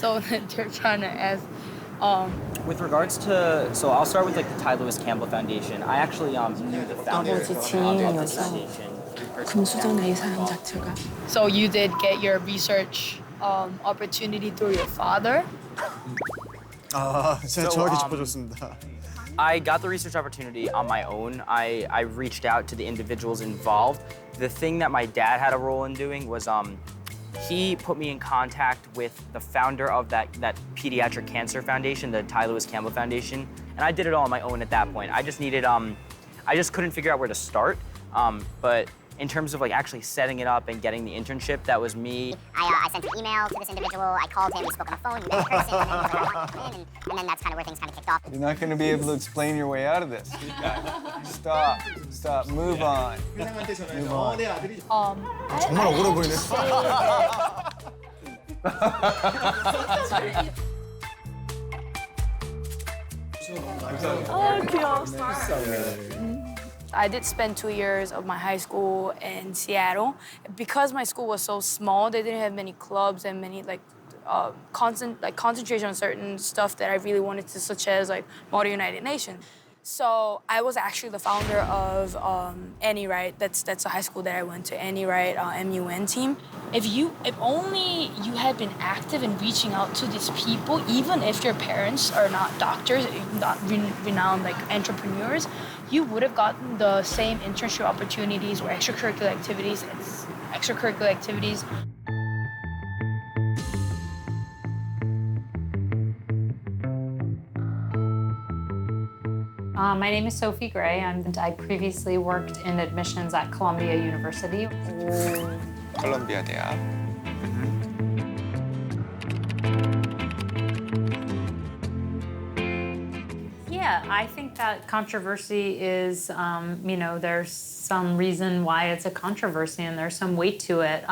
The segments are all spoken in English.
So they're trying to ask. With regards to, so I'll start with like the Ty Lewis Campbell Foundation. I actually knew the founder of the foundation. 금수저네 이 사람 자체가. So you did get your research opportunity through your father? 제가 정확히 짚어줬습니다. I got the research opportunity on my own. I reached out to the individuals involved. The thing that my dad had a role in doing was he put me in contact with the founder of that pediatric cancer foundation, the Ty Lewis Campbell Foundation, and I did it all on my own at that point. I just needed, I just couldn't figure out where to start. But in terms of like actually setting it up and getting the internship, that was me. I sent an email to this individual. I called him. We spoke on the phone. We met in person. And then he was like, I want you to come in. And then that's kind of where things kind of kicked off. You're not going to be able to explain your way out of this. Stop. Move on. Move on. 정말 억울해 보이네. I did spend 2 years of my high school in Seattle. Because my school was so small, they didn't have many clubs and many concentration on certain stuff that I really wanted to, such as like Model United Nations. So I was actually the founder of Annie Wright. That's a high school that I went to, Annie Wright MUN team. If only you had been active in reaching out to these people, even if your parents are not doctors, not renowned like entrepreneurs, you would have gotten the same internship opportunities or extracurricular activities. My name is Sophie Gray, and I previously worked in admissions at Columbia University. 콜롬비아 대학. Yeah, I think that controversy is, there's some reason why it's a controversy and there's some weight to it.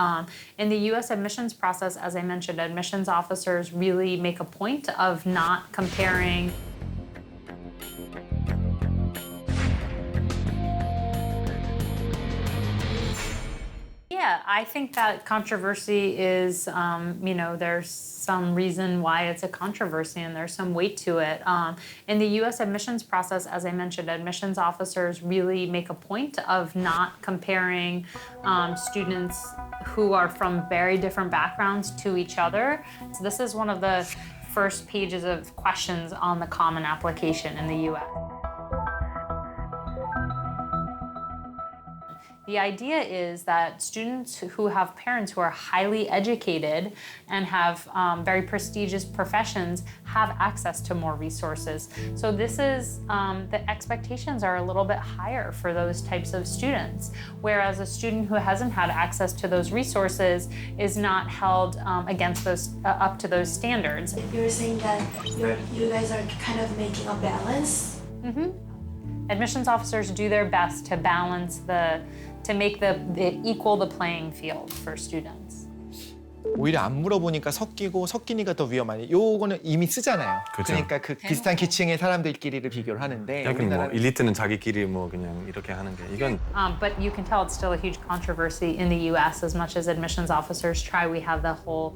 In the U.S. admissions process, as I mentioned, admissions officers really make a point of not comparing Yeah, I think that controversy is, there's some reason why it's a controversy and there's some weight to it. In the U.S. admissions process, as I mentioned, admissions officers really make a point of not comparing students who are from very different backgrounds to each other. So this is one of the first pages of questions on the Common Application in the U.S. The idea is that students who have parents who are highly educated and have very prestigious professions have access to more resources. So this is, the expectations are a little bit higher for those types of students, whereas a student who hasn't had access to those resources is not held against those, up to those standards. You're saying that you guys are kind of making a balance? Mm-hmm. Admissions officers do their best to balance to make equal the playing field for students. 오히려 안 물어보니까 섞이니까 더 위험하니. 요거는 이미 쓰잖아요. 그렇죠. 그러니까 그 비슷한 계층의 사람들끼리를 비교를 하는데. 뭐 엘리트는 자기끼리 뭐 그냥 이렇게 하는 게 이건. But you can tell it's still a huge controversy in the U.S. as much as admissions officers try. We have the whole.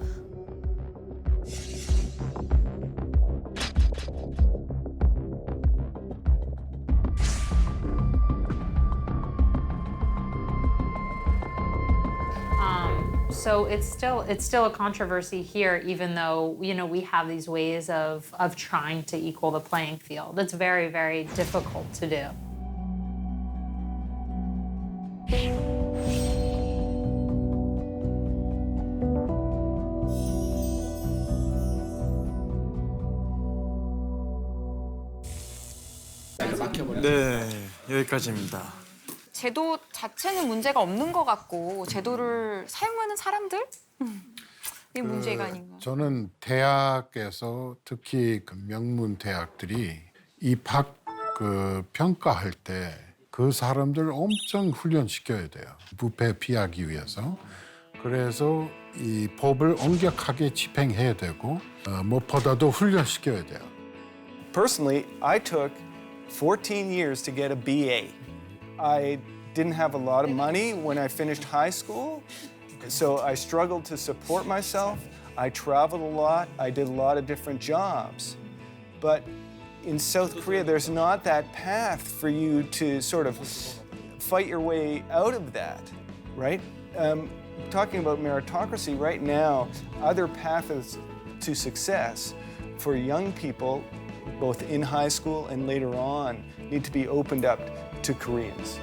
So it's still a controversy here, even though we have these ways of trying to equal the playing field. It's very, very difficult to do. 네, 여기까지입니다. 제도 자체는 문제가 없는 것 같고 제도를 사용하는 사람들? 이게 문제가 아닌가. 저는 대학에서 특히 그 명문 대학들이 입학 평가할 때 그 사람들 엄청 훈련시켜야 돼요. 부패 피하기 위해서. 그래서 이 법을 엄격하게 집행해야 되고 무엇보다도 훈련시켜야 돼요. Personally, I took 14 years to get a BA. I didn't have a lot of money when I finished high school, so I struggled to support myself. I traveled a lot. I did a lot of different jobs. But in South Korea, there's not that path for you to sort of fight your way out of that, right? Talking about meritocracy, right now, other paths to success for young people, both in high school and later on, need to be opened up to Koreans.